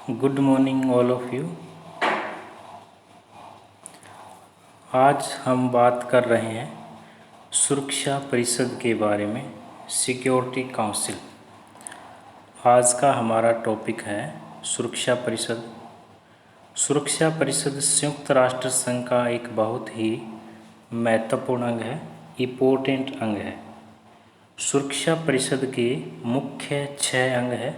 Good morning all of you. आज हम बात कर रहे हैं सुरक्षा परिषद के बारे में, सिक्योरिटी काउंसिल। आज का हमारा टॉपिक है सुरक्षा परिषद। सुरक्षा परिषद संयुक्त राष्ट्र संघ का एक बहुत ही महत्वपूर्ण अंग है, इम्पोर्टेंट अंग है। सुरक्षा परिषद के मुख्य 6 अंग हैं।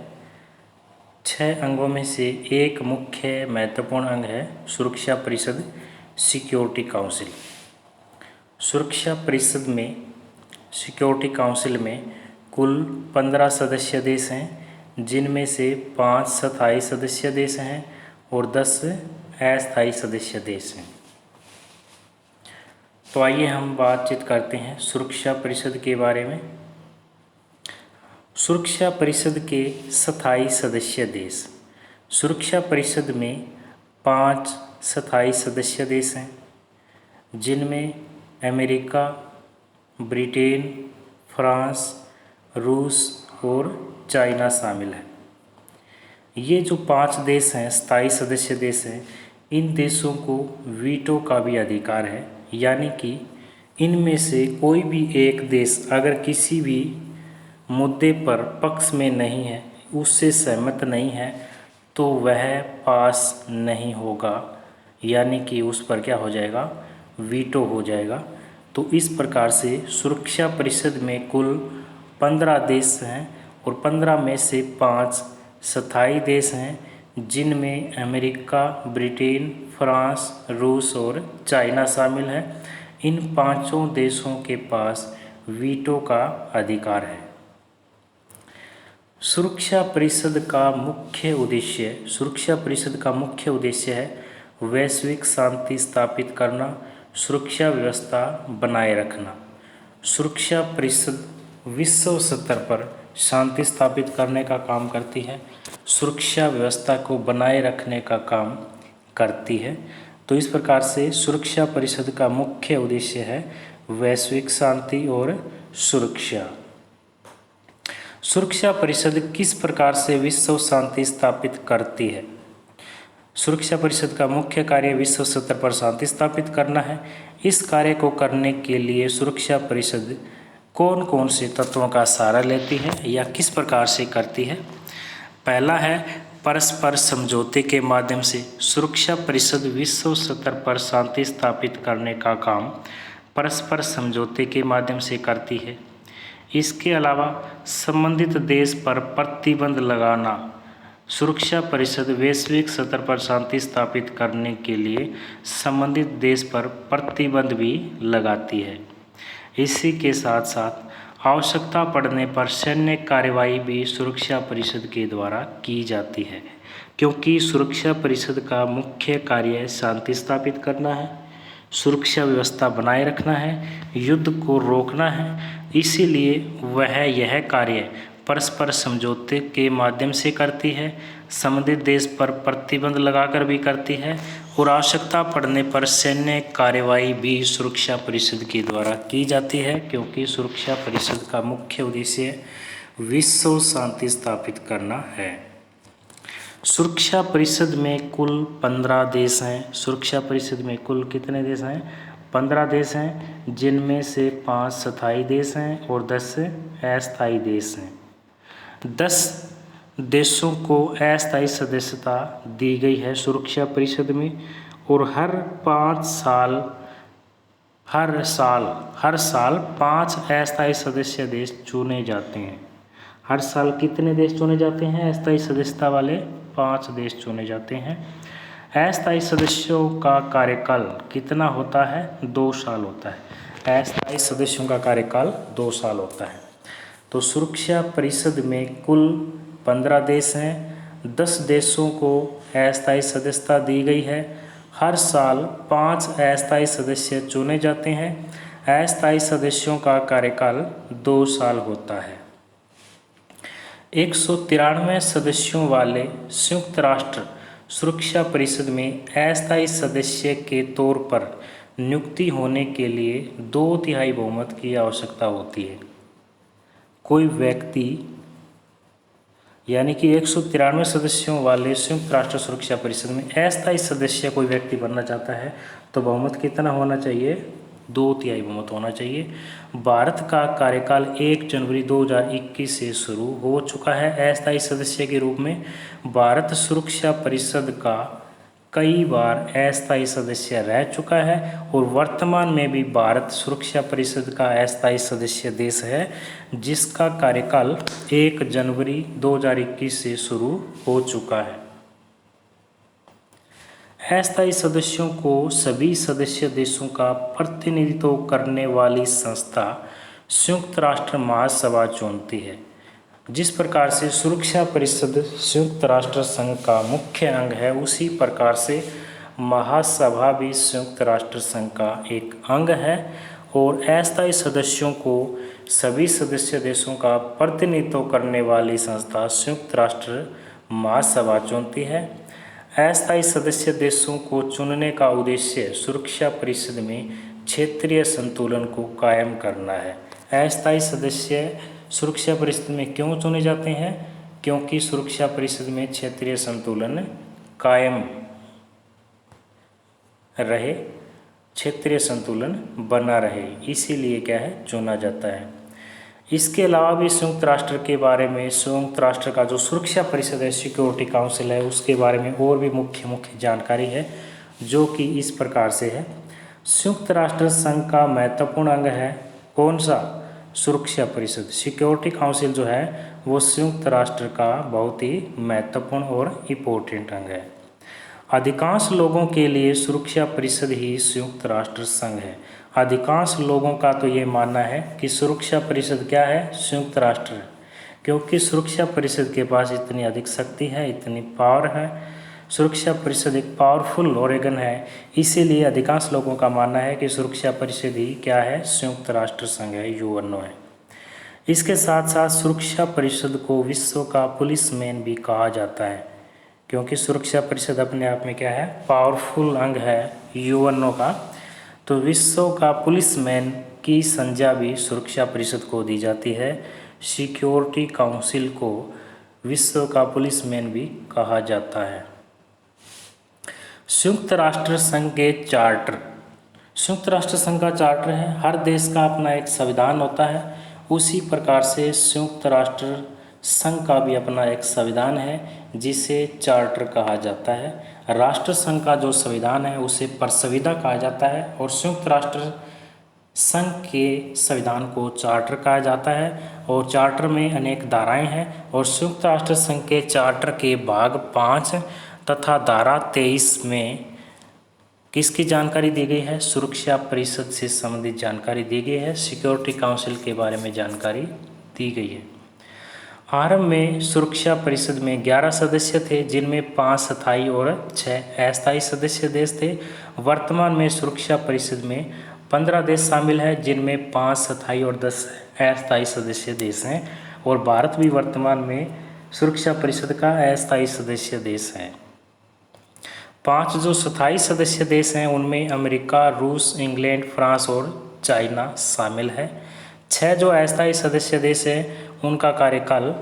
6 अंगों में से एक मुख्य महत्वपूर्ण अंग है सुरक्षा परिषद, सिक्योरिटी काउंसिल। सुरक्षा परिषद में, सिक्योरिटी काउंसिल में कुल 15 सदस्य देश हैं, जिनमें से 5 स्थायी सदस्य देश हैं और 10 अस्थायी सदस्य देश हैं। तो आइए हम बातचीत करते हैं सुरक्षा परिषद के बारे में। सुरक्षा परिषद के स्थायी सदस्य देश। सुरक्षा परिषद में 5 स्थायी सदस्य देश हैं, जिनमें अमेरिका, ब्रिटेन, फ्रांस, रूस और चाइना शामिल है। ये जो 5 देश हैं, स्थायी सदस्य देश हैं, इन देशों को वीटो का भी अधिकार है, यानी कि इनमें से कोई भी एक देश अगर किसी भी मुद्दे पर पक्ष में नहीं है, उससे सहमत नहीं है, तो वह पास नहीं होगा, यानी कि उस पर क्या हो जाएगा, वीटो हो जाएगा। तो इस प्रकार से सुरक्षा परिषद में कुल 15 देश हैं और 15 में से 5 स्थायी देश हैं, जिनमें अमेरिका, ब्रिटेन, फ्रांस, रूस और चाइना शामिल है। इन 5 देशों के पास वीटो का अधिकार है। सुरक्षा परिषद का मुख्य उद्देश्य है वैश्विक शांति स्थापित करना, सुरक्षा व्यवस्था बनाए रखना। सुरक्षा परिषद विश्व स्तर पर शांति स्थापित करने का काम करती है, सुरक्षा व्यवस्था को बनाए रखने का काम करती है। तो इस प्रकार से सुरक्षा परिषद का मुख्य उद्देश्य है वैश्विक शांति और सुरक्षा। सुरक्षा परिषद किस प्रकार से विश्व शांति स्थापित करती है? सुरक्षा परिषद का मुख्य कार्य विश्व स्तर पर शांति स्थापित करना है। इस कार्य को करने के लिए सुरक्षा परिषद कौन कौन से तत्वों का सहारा लेती है या किस प्रकार से करती है? पहला है परस्पर समझौते के माध्यम से। सुरक्षा परिषद विश्व स्तर पर शांति स्थापित करने का काम परस्पर समझौते के माध्यम से करती है। इसके अलावा संबंधित देश पर प्रतिबंध लगाना। सुरक्षा परिषद वैश्विक स्तर पर शांति स्थापित करने के लिए संबंधित देश पर प्रतिबंध भी लगाती है। इसी के साथ साथ आवश्यकता पड़ने पर सैन्य कार्रवाई भी सुरक्षा परिषद के द्वारा की जाती है, क्योंकि सुरक्षा परिषद का मुख्य कार्य शांति स्थापित करना है, सुरक्षा व्यवस्था बनाए रखना है, युद्ध को रोकना है। इसीलिए वह यह कार्य परस्पर समझौते के माध्यम से करती है, संबंधित देश पर प्रतिबंध लगाकर भी करती है और आवश्यकता पड़ने पर सैन्य कार्रवाई भी सुरक्षा परिषद के द्वारा की जाती है, क्योंकि सुरक्षा परिषद का मुख्य उद्देश्य विश्व शांति स्थापित करना है। सुरक्षा परिषद में कुल 15 देश हैं। सुरक्षा परिषद में कुल कितने देश हैं? 15 देश हैं, जिनमें से 5 स्थायी देश हैं और 10 अस्थायी देश हैं। 10 देशों को अस्थायी सदस्यता दी गई है सुरक्षा परिषद में, और हर साल 5 अस्थायी सदस्य देश चुने जाते हैं। हर साल कितने देश चुने जाते हैं? अस्थायी सदस्यता वाले 5 देश चुने जाते हैं। अस्थायी सदस्यों का कार्यकाल कितना होता है? 2 साल होता है। अस्थायी सदस्यों का कार्यकाल 2 साल होता है। तो सुरक्षा परिषद में कुल 15 देश हैं। 10 देशों को अस्थायी सदस्यता दी गई है। हर साल 5 अस्थायी सदस्य चुने जाते हैं। अस्थायी सदस्यों का कार्यकाल 2 साल होता है। 193 सदस्यों वाले संयुक्त राष्ट्र सुरक्षा परिषद में अस्थायी सदस्य के तौर पर नियुक्ति होने के लिए 2/3 बहुमत की आवश्यकता होती है। कोई व्यक्ति यानी कि 193 सदस्यों वाले संयुक्त राष्ट्र सुरक्षा परिषद में अस्थायी सदस्य कोई व्यक्ति बनना चाहता है तो बहुमत कितना होना चाहिए? 2/3 बहुमत होना चाहिए। भारत का कार्यकाल 1 जनवरी 2021 से शुरू हो चुका है अस्थायी सदस्य के रूप में। भारत सुरक्षा परिषद का कई बार अस्थायी सदस्य रह चुका है और वर्तमान में भी भारत सुरक्षा परिषद का अस्थायी सदस्य देश है जिसका कार्यकाल 1 जनवरी 2021 से शुरू हो चुका है। अस्थायी सदस्यों को सभी सदस्य देशों का प्रतिनिधित्व करने वाली संस्था संयुक्त राष्ट्र महासभा चुनती है। जिस प्रकार से सुरक्षा परिषद संयुक्त राष्ट्र संघ का मुख्य अंग है उसी प्रकार से महासभा भी संयुक्त राष्ट्र संघ का एक अंग है और अस्थायी सदस्यों को सभी सदस्य देशों का प्रतिनिधित्व करने वाली संस्था संयुक्त राष्ट्र महासभा चुनती है। अस्थायी सदस्य देशों को चुनने का उद्देश्य सुरक्षा परिषद में क्षेत्रीय संतुलन को कायम करना है। अस्थायी सदस्य सुरक्षा परिषद में क्यों चुने जाते हैं? क्योंकि सुरक्षा परिषद में क्षेत्रीय संतुलन कायम रहे, क्षेत्रीय संतुलन बना रहे, इसीलिए क्या है चुना जाता है। इसके अलावा भी संयुक्त राष्ट्र के बारे में, संयुक्त राष्ट्र का जो सुरक्षा परिषद है, सिक्योरिटी काउंसिल है, उसके बारे में और भी मुख्य जानकारी है जो कि इस प्रकार से है। संयुक्त राष्ट्र संघ का महत्वपूर्ण अंग है कौन सा? सुरक्षा परिषद। सिक्योरिटी काउंसिल जो है वो संयुक्त राष्ट्र का बहुत ही महत्वपूर्ण और इम्पोर्टेंट अंग है। अधिकांश लोगों के लिए सुरक्षा परिषद ही संयुक्त राष्ट्र संघ है। अधिकांश लोगों का तो ये मानना है कि सुरक्षा परिषद क्या है? संयुक्त राष्ट्र है, क्योंकि सुरक्षा परिषद के पास इतनी अधिक शक्ति है, इतनी पावर है। सुरक्षा परिषद एक पावरफुल ऑर्गन है, इसीलिए अधिकांश लोगों का मानना है कि सुरक्षा परिषद ही क्या है? संयुक्त राष्ट्र संघ है, यूएनओ है। इसके साथ साथ सुरक्षा परिषद को विश्व का पुलिसमैन भी कहा जाता है, क्योंकि सुरक्षा परिषद अपने आप में क्या है? पावरफुल अंग है यूएनओ का। तो विश्व का पुलिसमैन की संज्ञा भी सुरक्षा परिषद को दी जाती है। सिक्योरिटी काउंसिल को विश्व का पुलिसमैन भी कहा जाता है। संयुक्त राष्ट्र संघ के चार्टर। संयुक्त राष्ट्र संघ का चार्टर है, हर देश का अपना एक संविधान होता है, उसी प्रकार से संयुक्त राष्ट्र संघ का भी अपना एक संविधान है जिसे चार्टर कहा जाता है। राष्ट्र संघ का जो संविधान है उसे प्रस्ताविदा कहा जाता है और संयुक्त राष्ट्र संघ के संविधान को चार्टर कहा जाता है और चार्टर में अनेक धाराएं हैं और संयुक्त राष्ट्र संघ के चार्टर के भाग 5 तथा धारा 23 में किसकी जानकारी दी गई है? सुरक्षा परिषद से संबंधित जानकारी दी गई है, सिक्योरिटी काउंसिल के बारे में जानकारी दी गई है। आरंभ में सुरक्षा परिषद में 11 सदस्य थे जिनमें 5 स्थायी और 6 अस्थायी सदस्य देश थे। वर्तमान में सुरक्षा परिषद में 15 देश शामिल हैं जिनमें 5 स्थायी और 10 अस्थायी सदस्य देश हैं और भारत भी वर्तमान में सुरक्षा परिषद का अस्थायी सदस्य देश है। 5 जो स्थायी सदस्य देश हैं उनमें अमेरिका, रूस, इंग्लैंड, फ्रांस और चाइना शामिल है। 6 जो अस्थायी सदस्य देश हैं उनका कार्यकाल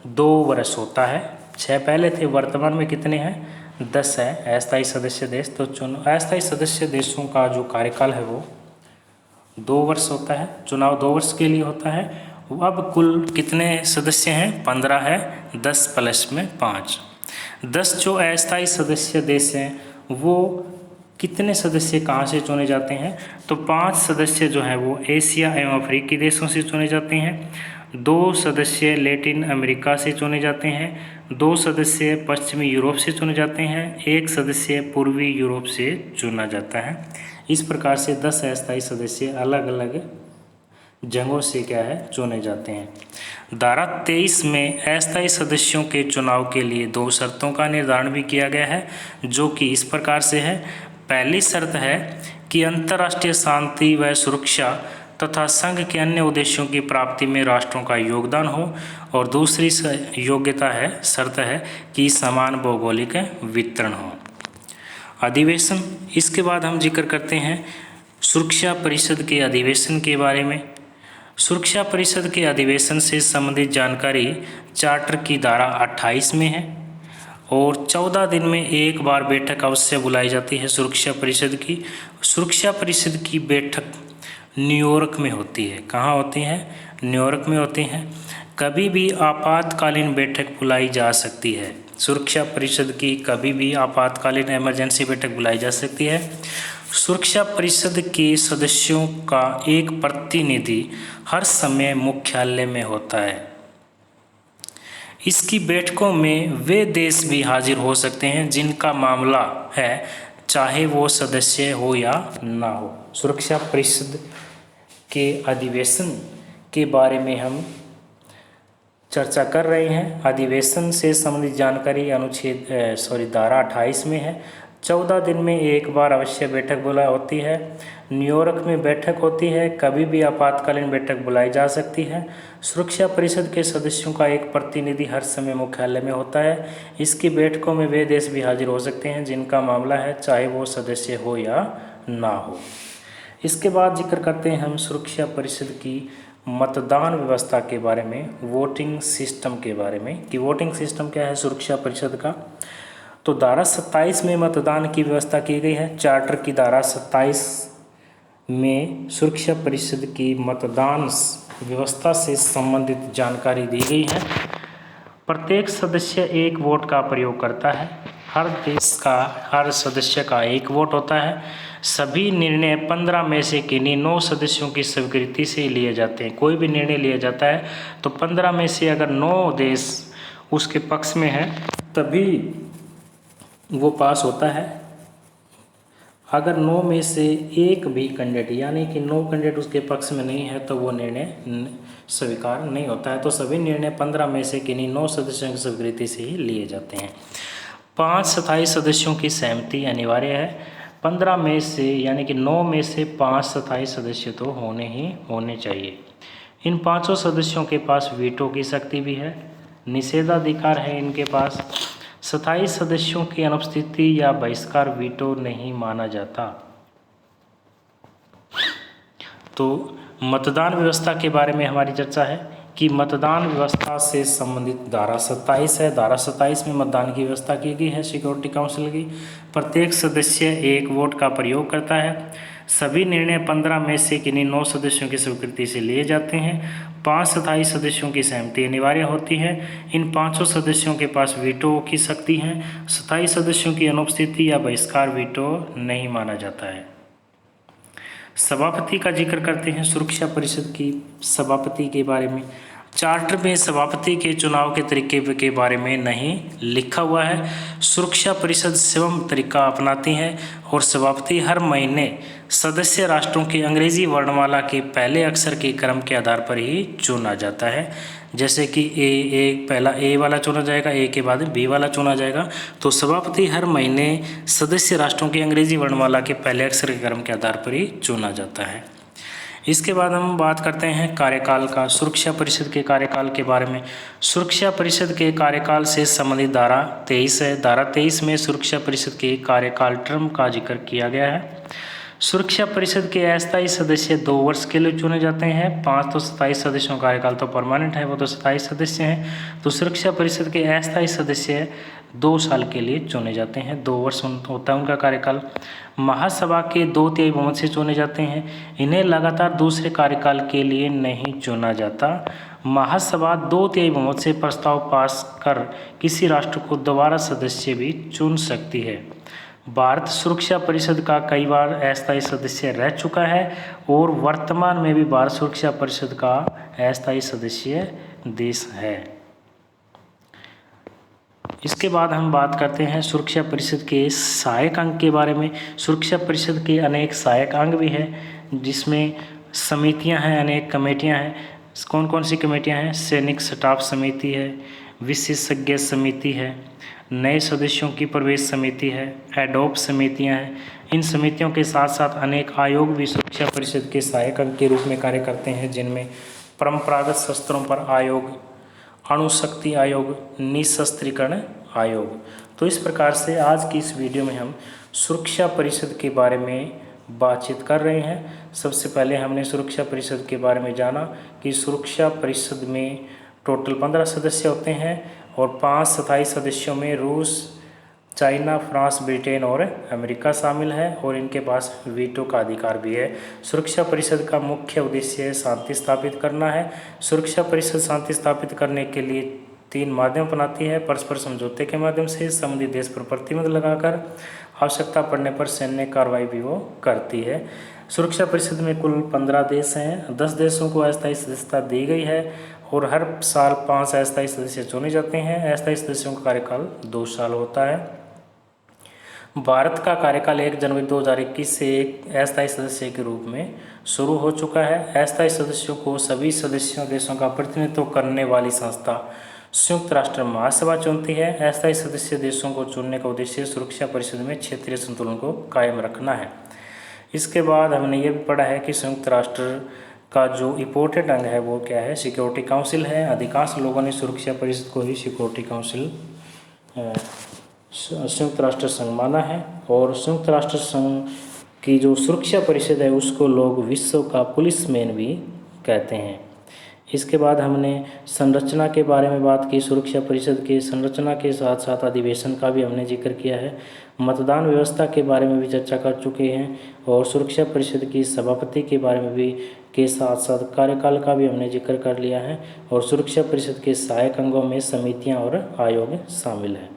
2 वर्ष होता है। 6 पहले थे, वर्तमान में कितने हैं? 10 है अस्थायी सदस्य देश। तो अस्थायी सदस्य देशों का जो कार्यकाल है वो 2 वर्ष होता है, चुनाव 2 वर्ष के लिए होता है। अब कुल कितने सदस्य हैं? 15 है, 10 प्लस में 5। 10 जो अस्थायी सदस्य देश हैं वो कितने सदस्य कहाँ से चुने जाते हैं? तो 5 सदस्य जो हैं वो एशिया एवं अफ्रीकी देशों से चुने जाते हैं, 2 सदस्य लैटिन अमेरिका से चुने जाते हैं, 2 सदस्य पश्चिमी यूरोप से चुने जाते हैं, 1 सदस्य पूर्वी यूरोप से चुना जाता है। इस प्रकार से 10 अस्थायी सदस्य अलग अलग जगहों से क्या है चुने जाते हैं। धारा 23 में अस्थायी सदस्यों के चुनाव के लिए 2 शर्तों का निर्धारण भी किया गया है जो कि इस प्रकार से है। पहली शर्त है कि अंतर्राष्ट्रीय शांति व सुरक्षा तथा संघ के अन्य उद्देश्यों की प्राप्ति में राष्ट्रों का योगदान हो और दूसरी शर्त है कि समान भौगोलिक वितरण हो। अधिवेशन, इसके बाद हम जिक्र करते हैं सुरक्षा परिषद के अधिवेशन के बारे में। सुरक्षा परिषद के अधिवेशन से संबंधित जानकारी चार्टर की धारा 28 में है और 14 दिन में एक बार बैठक अवश्य बुलाई जाती है सुरक्षा परिषद की। सुरक्षा परिषद की बैठक न्यूयॉर्क में होती है। कहाँ होती है? न्यूयॉर्क में होती हैं। कभी भी आपातकालीन बैठक बुलाई जा सकती है। सुरक्षा परिषद की कभी भी आपातकालीन इमरजेंसी बैठक बुलाई जा सकती है। सुरक्षा परिषद के सदस्यों का एक प्रतिनिधि हर समय मुख्यालय में होता है। इसकी बैठकों में वे देश भी हाजिर हो सकते हैं जिनका मामला है, चाहे वो सदस्य हो या ना हो। सुरक्षा परिषद के अधिवेशन के बारे में हम चर्चा कर रहे हैं। अधिवेशन से संबंधित जानकारी धारा 28 में है। 14 दिन में एक बार अवश्य बैठक बुलाई होती है। न्यूयॉर्क में बैठक होती है। कभी भी आपातकालीन बैठक बुलाई जा सकती है। सुरक्षा परिषद के सदस्यों का एक प्रतिनिधि हर समय मुख्यालय में होता है। इसकी बैठकों में वे देश भी हाजिर हो सकते हैं जिनका मामला है, चाहे वो सदस्य हो या ना हो। इसके बाद जिक्र करते हैं हम सुरक्षा परिषद की मतदान व्यवस्था के बारे में, वोटिंग सिस्टम के बारे में कि वोटिंग सिस्टम क्या है सुरक्षा परिषद का। तो धारा 27 में मतदान की व्यवस्था की गई है। चार्टर की धारा 27 में सुरक्षा परिषद की मतदान व्यवस्था से संबंधित जानकारी दी गई है। प्रत्येक सदस्य एक वोट का प्रयोग करता है। हर देश का हर सदस्य का एक वोट होता है। सभी निर्णय 15 में से किन्हीं 9 सदस्यों की स्वीकृति से लिए जाते हैं। कोई भी निर्णय लिया जाता है तो 15 में से अगर 9 देश उसके पक्ष में है तभी वो पास होता है। अगर 9 में से एक भी कैंडिडेट यानी कि 9 कैंडिडेट उसके पक्ष में नहीं है तो वो निर्णय स्वीकार नहीं होता है। तो सभी निर्णय 15 में से किन्हीं 9 सदस्यों की स्वीकृति से ही लिए जाते हैं। 5 स्थायी सदस्यों की सहमति अनिवार्य है। 15 में से यानी कि 9 में से 5 स्थायी सदस्य तो होने चाहिए। इन 5 सदस्यों के पास वीटो की शक्ति भी है, निषेधाधिकार है इनके पास। स्थायी सदस्यों की अनुपस्थिति या बहिष्कार वीटो नहीं माना जाता। तो मतदान व्यवस्था के बारे में हमारी चर्चा है कि मतदान व्यवस्था से संबंधित धारा 27 है। धारा 27 में मतदान की व्यवस्था की गई है सिक्योरिटी काउंसिल की। प्रत्येक सदस्य एक वोट का प्रयोग करता है। सभी निर्णय 15 में से किन्हीं 9 सदस्यों की स्वीकृति से लिए जाते हैं। 5 स्थायी सदस्यों की सहमति अनिवार्य होती है। इन 5 सदस्यों के पास वीटो की शक्ति है। स्थायी सदस्यों की अनुपस्थिति या बहिष्कार वीटो नहीं माना जाता है। सभापति का जिक्र करते हैं सुरक्षा परिषद की सभापति के बारे में। चार्टर में सभापति के चुनाव के तरीके के बारे में नहीं लिखा हुआ है। सुरक्षा परिषद स्वयं तरीका अपनाती है और सभापति हर महीने सदस्य राष्ट्रों की अंग्रेजी वर्णमाला के पहले अक्षर के क्रम के आधार पर ही चुना जाता है। जैसे कि पहला ए वाला चुना जाएगा, ए के बाद बी वाला चुना जाएगा। तो सभापति हर महीने सदस्य राष्ट्रों की अंग्रेजी वर्णमाला के पहले अक्षर के क्रम के आधार पर ही चुना जाता है। इसके बाद हम बात करते हैं कार्यकाल का, सुरक्षा परिषद के कार्यकाल के बारे में। सुरक्षा परिषद के कार्यकाल से संबंधित धारा 23 है। धारा 23 में सुरक्षा परिषद के कार्यकाल टर्म का जिक्र किया गया है। सुरक्षा परिषद के अस्थायी सदस्य 2 वर्ष के लिए चुने जाते हैं। 5 तो स्थायी सदस्यों का कार्यकाल तो परमानेंट है, वो तो स्थायी सदस्य हैं। तो सुरक्षा परिषद के अस्थायी सदस्य 2 साल के लिए चुने जाते हैं। 2 वर्ष होता है उनका कार्यकाल। महासभा के 2/3 बहुमत से चुने जाते हैं। इन्हें लगातार दूसरे कार्यकाल के लिए नहीं चुना जाता। महासभा 2/3 बहुमत से प्रस्ताव पास कर किसी राष्ट्र को दोबारा सदस्य भी चुन सकती है। भारत सुरक्षा परिषद का कई बार अस्थायी सदस्य रह चुका है और वर्तमान में भी भारत सुरक्षा परिषद का अस्थायी सदस्य देश है। इसके बाद हम बात करते हैं सुरक्षा परिषद के सहायक अंग के बारे में। सुरक्षा परिषद के अनेक सहायक अंग भी हैं जिसमें समितियां हैं, अनेक कमेटियां हैं। कौन कौन सी कमेटियां हैं? सैनिक स्टाफ समिति है, विशेषज्ञ समिति है, नए सदस्यों की प्रवेश समिति है, एडॉप समितियां हैं। इन समितियों के साथ साथ अनेक आयोग भी सुरक्षा परिषद के सहायक अंग के रूप में कार्य करते हैं, जिनमें परंपरागत शस्त्रों पर आयोग, अणुशक्ति आयोग, निशस्त्रीकरण आयोग। तो इस प्रकार से आज की इस वीडियो में हम सुरक्षा परिषद के बारे में बातचीत कर रहे हैं। सबसे पहले हमने सुरक्षा परिषद के बारे में जाना कि सुरक्षा परिषद में टोटल 15 सदस्य होते हैं और 5 स्थायी सदस्यों में रूस, चाइना, फ्रांस, ब्रिटेन और अमेरिका शामिल है और इनके पास वीटो का अधिकार भी है। सुरक्षा परिषद का मुख्य उद्देश्य शांति स्थापित करना है। सुरक्षा परिषद शांति स्थापित करने के लिए 3 माध्यम अपनाती है: परस्पर समझौते के माध्यम से, संबंधित देश पर प्रतिबंध लगाकर, आवश्यकता पड़ने पर सैन्य कार्रवाई भी वो करती है। सुरक्षा परिषद में कुल 15 देश हैं। 10 देशों को अस्थायी सदस्यता दी गई है और हर साल 5 अस्थायी सदस्य चुने जाते हैं। अस्थायी सदस्यों का कार्यकाल 2 साल होता है। भारत का कार्यकाल 1 जनवरी 2021 से एक अस्थायी सदस्य के रूप में शुरू हो चुका है। अस्थायी सदस्यों को सभी सदस्यों देशों का प्रतिनिधित्व करने वाली संस्था संयुक्त राष्ट्र महासभा चुनती है। अस्थायी सदस्य देशों को चुनने का उद्देश्य सुरक्षा परिषद में क्षेत्रीय संतुलन को कायम रखना है। इसके बाद हमने ये भी पढ़ा है कि संयुक्त राष्ट्र का जो इम्पोर्टेंट अंग है वो क्या है, सिक्योरिटी काउंसिल है। अधिकांश लोगों ने सुरक्षा परिषद को ही सिक्योरिटी काउंसिल संयुक्त राष्ट्र संघ माना है और संयुक्त राष्ट्र संघ की जो सुरक्षा परिषद है उसको लोग विश्व का पुलिसमैन भी कहते हैं। इसके बाद हमने संरचना के बारे में बात की। सुरक्षा परिषद की संरचना के साथ साथ अधिवेशन का भी हमने जिक्र किया है। मतदान व्यवस्था के बारे में भी चर्चा कर चुके हैं और सुरक्षा परिषद की सभापति के बारे में भी के साथ साथ कार्यकाल का भी हमने जिक्र कर लिया है और सुरक्षा परिषद के सहायक अंगों में समितियां और आयोग शामिल हैं।